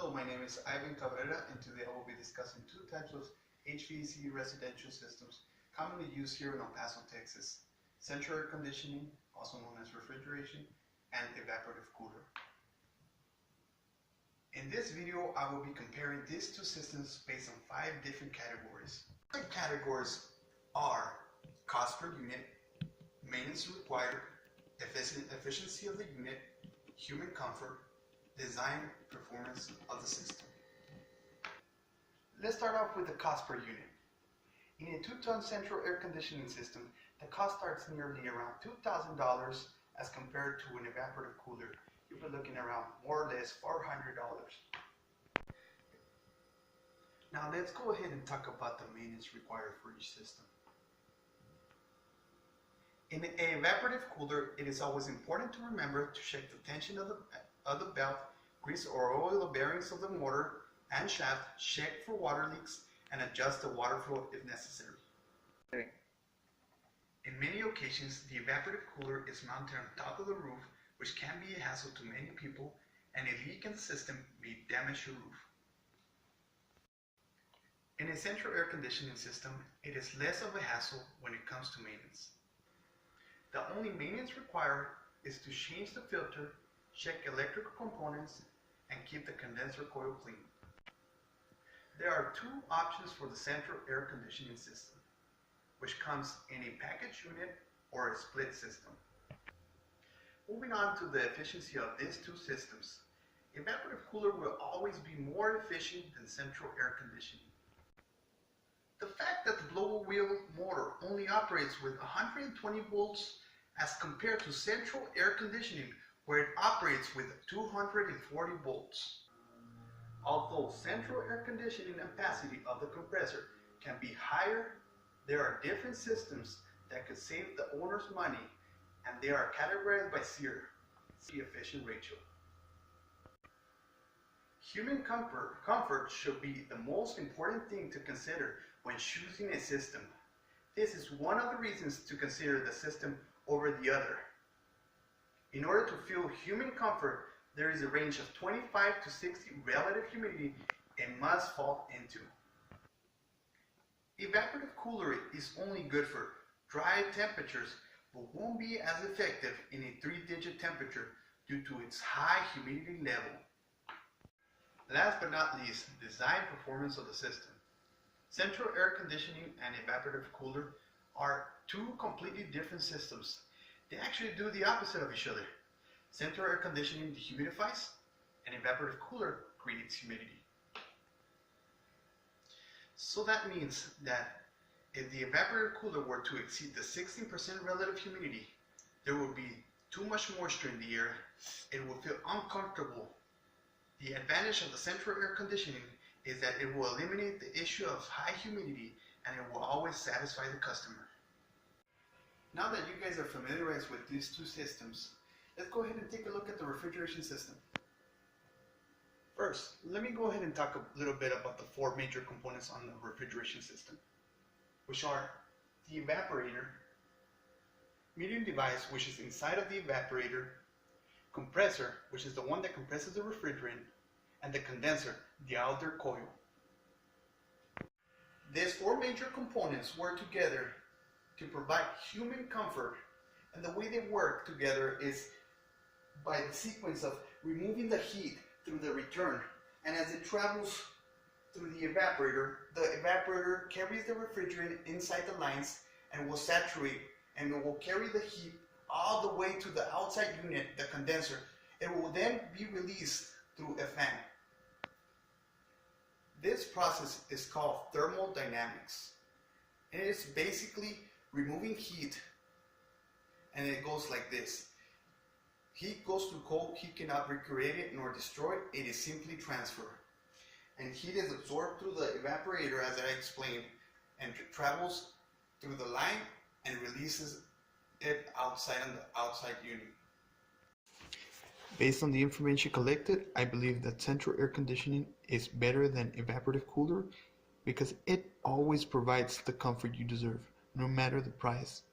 Hello, my name is Ivan Cabrera, and today I will be discussing two types of HVAC residential systems commonly used here in El Paso, Texas: central air conditioning, also known as refrigeration, and evaporative cooler. In this video, I will be comparing these two systems based on 5 different categories. The categories are cost per unit, maintenance required, efficiency of the unit, human comfort, design, performance of the system. Let's start off with the cost per unit. In a 2-ton central air conditioning system, the cost starts nearly around $2,000 as compared to an evaporative cooler. You'll be looking around more or less $400. Now let's go ahead and talk about the maintenance required for each system. In an evaporative cooler, it is always important to remember to check the tension of the belt, grease or oil the bearings of the motor and shaft, check for water leaks, and adjust the water flow if necessary. In many occasions, the evaporative cooler is mounted on top of the roof, which can be a hassle to many people, and a leak in the system may damage your roof. In a central air conditioning system, it is less of a hassle when it comes to maintenance. The only maintenance required is to change the filter, check electrical components, and keep the condenser coil clean. There are 2 options for the central air conditioning system, which comes in a package unit or a split system. Moving on to the efficiency of these 2 systems, evaporative cooler will always be more efficient than central air conditioning. The fact that the blower wheel motor only operates with 120 volts as compared to central air conditioning, where it operates with 240 volts. Although central air conditioning capacity of the compressor can be higher, there are different systems that could save the owner's money, and they are categorized by SEER, efficient ratio. Human comfort should be the most important thing to consider when choosing a system. This is one of the reasons to consider the system over the other. In order to feel human comfort, there is a range of 25 to 60 relative humidity it must fall into. Evaporative cooler is only good for dry temperatures, but won't be as effective in a 3-digit temperature due to its high humidity level. Last but not least, design performance of the system. Central air conditioning and evaporative cooler are 2 completely different systems. They actually do the opposite of each other. Central air conditioning dehumidifies, and evaporative cooler creates humidity. So that means that if the evaporative cooler were to exceed the 16% relative humidity, there would be too much moisture in the air. It will feel uncomfortable. The advantage of the central air conditioning is that it will eliminate the issue of high humidity, and it will always satisfy the customer. Now that you guys are familiarized with these 2 systems, let's go ahead and take a look at the refrigeration system. First, let me go ahead and talk a little bit about the 4 major components on the refrigeration system, which are the evaporator, metering device, which is inside of the evaporator, compressor, which is the one that compresses the refrigerant, and the condenser, the outer coil. These 4 major components work together to provide human comfort, and the way they work together is by the sequence of removing the heat through the return, and as it travels through the evaporator carries the refrigerant inside the lines and will saturate, and it will carry the heat all the way to the outside unit, the condenser. It will then be released through a fan. This process is called thermodynamics. It is basically removing heat, and it goes like this. Heat goes through cold, heat cannot recreate it nor destroy it, it is simply transferred. And heat is absorbed through the evaporator, as I explained, and travels through the line and releases it outside on the outside unit. Based on the information collected, I believe that central air conditioning is better than evaporative cooler because it always provides the comfort you deserve, no matter the price.